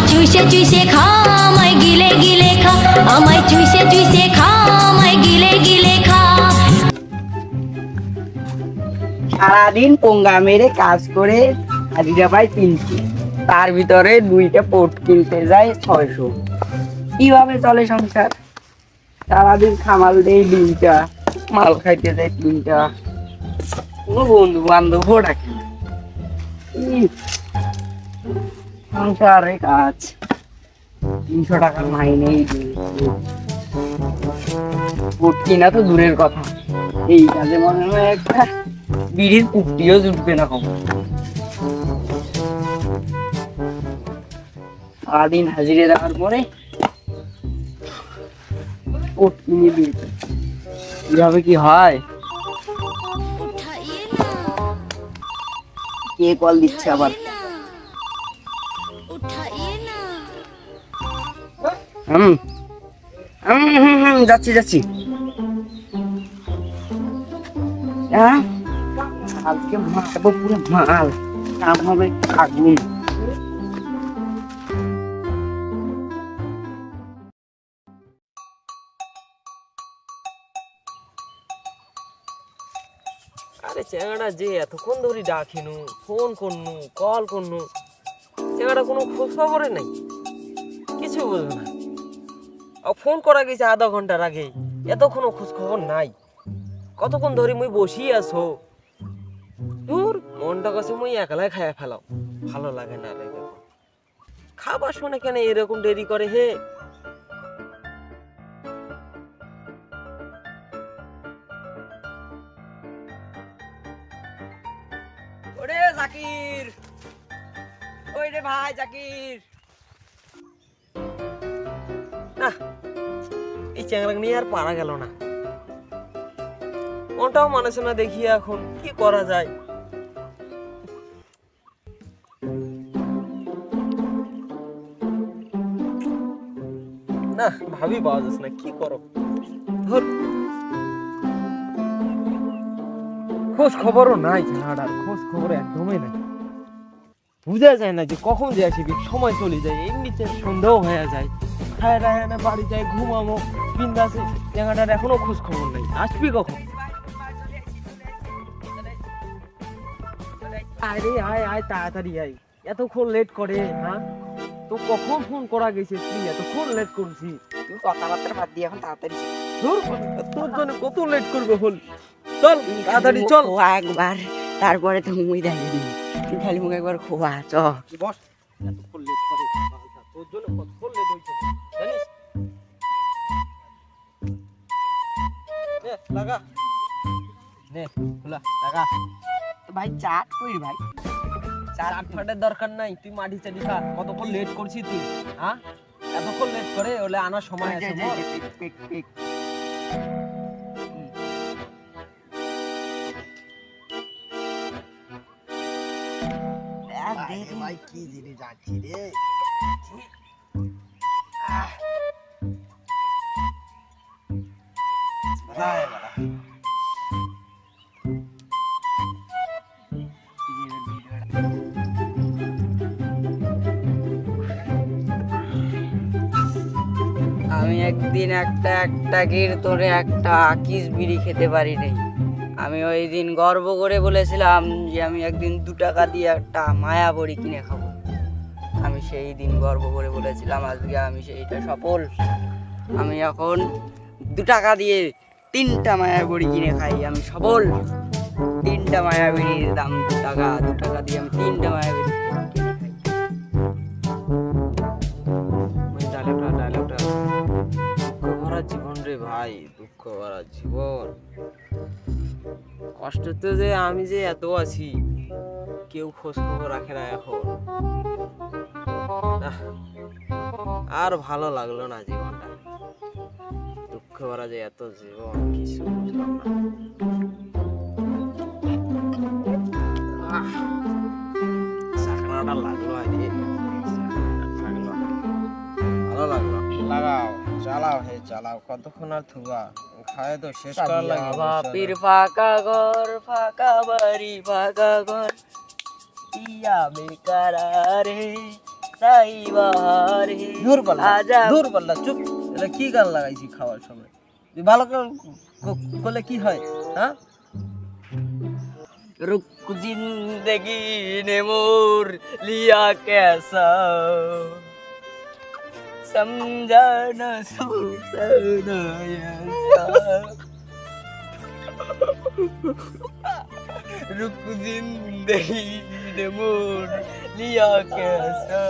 চুইসে চুইসে খা আমায় গিলে গিলে খা, আমায় চুইসে চুইসে খা আমায় গিলে গিলে খা। সারাদিন পোঙ্গা মেরে কাজ করে হাজিরা পাই 300, তার ভিতরে 2টা পোর্ট কিনতে যায় 600। কিভাবে চলে সংসার? সারাদিন খামাল দেই 2টা, মাল খাইতে যায় 3টা, কোনো বন্ধু বান্ধবও ডাকে না। সংসারে কাজ 300 টাকার মাইনেই পোর্ট কিনা তো দূরের কথা, এই কাজে মনে হয় একটা বিড়ির কুপটিও জুটবে না কম। সারাদিন হাজিরে দেওয়ার পরে পোর্ট কিনে দিয়েছে, কিভাবে কি হয়? কে কল দিচ্ছে আবার? যাচ্ছি যাচ্ছি। আজকে মারবো পুরো মাল, নাম হবে আগুন। আরে চেঙ্গাটা যে এতক্ষণ ধরে ডাকিনু, ফোন করনু, কল করনু, চেঙ্গাটা কোনো খোঁজ খবরে নাই, কিছু বলবে না। ফোন করা গেছে আধা ঘন্টার আগে, এতক্ষণও খোঁজ খবর নাই। কতক্ষণ ধরে মুই বসি আছো, দূর মনটা কাছে মুই একলাই খাইয়া ফেলাও, ভালো লাগে না রে। দেখো খাবার শুনে কেন এরকম দেরি করে হে? ওরে জাকির, ওই রে ভাই জাকির। না এই চ্যাংড়া নিয়ে আর পারা গেল না, মনটাও মানুষে না দেখি এখন কি করা যায়। না ভাবি পাওয়া যাচ্ছে না, কি করো ধর। খোঁজ খবরও নাই, ছেলেটার খোঁজ খবর একদমই নাই। বুঝা যায় না যে কখন যে আসবি, সময় চলে যায়, এমনিতে সন্দেহ হয়ে যায়। খায় রায় না বাড়ি যায়, ঘুমামো বিন্দাসে, জায়গাটার এখনো খোঁজ খবর নাই। আসবি কখন? আরে আয় আয় তাড়াতাড়ি আয়, এতক্ষণ লেট করে? হ্যাঁ তো কখন ফোন করা গেছে, তুই এতক্ষণ লেট করছিস? তুই কথাবার্তা বাদ দিয়ে এখন তাড়াতাড়ি তোর জন্য কত লেট করবে হল, চল তাড়াতাড়ি চল। খোয়া একবার, তারপরে তো মুই দেখবি। তুই খালি মুখ একবার খোয়া চ। বস, এতক্ষণ লেট করে তোর জন্য কতক্ষণ লেট হয়েছে জানিস? নে লাগা, নে খোলা লাগা। ভাই চাট কই ভাই? চাট ফাটের দরকার নাই, তুই মাটি চাটি খা। কতক্ষণ লেট করছিস তুই? হ্যাঁ এতক্ষণ লেট করে ওলে আনার সময় আছে মোর। ভাই কি জিনিস যাচ্ছি রে। আমি একদিন একটা গির তোরে একটা আকিস বিড়ি খেতে পারি নাই। আমি ওই দিন গর্ব করে বলেছিলাম যে আমি একদিন 2 টাকা দিয়ে একটা মায়া বড়ি কিনে খাবো। আমি সেই দিন গর্ব করে বলেছিলাম, আজকে আমি সেইটা সফল। আমি এখন 2 টাকা দিয়ে 3টা মায়া বড়ি কিনে খাই, আমি সফল। 3টা মায়া বড়ির দাম 2 টাকা, 2 টাকা দিয়ে আমি 3টা মায়া বড়ি কিনে খাই। ডায়লগটা দুঃখ ভরা জীবন রে ভাই, দুঃখ ভরা জীবন। কষ্টতে যে আমি যে এত আছি, কেউ খোঁজ খবর রাখে না এখন। আর ভালো লাগলো না জীবনটা, দুঃখ ভরা যে এত জীবন, কিছু বুঝলাম না। চাকরাটা লাগলো আগে, ভালো লাগলো। লাগাও চালাও হে চালাও, কতক্ষণ আর থুবা, খায় তো শেষ করার লাগে। বাপির ফাঁকা ঘর, ফাঁকা বাড়ি, ফাঁকা ঘর, पिया बेकरार है ताई बहार है দূর পাল্লা आजा দূর পাল্লা চুপ। এটা কি গান লাগাইছি খাওয়ার সময়? তুই ভালো করে করলে কি হয়? হ্যাঁ, रुक जिंदगी ने मोर लिया कैसा समझा न सोचा न ऐसा रुक जिंदगी ने मोर लिया कैसा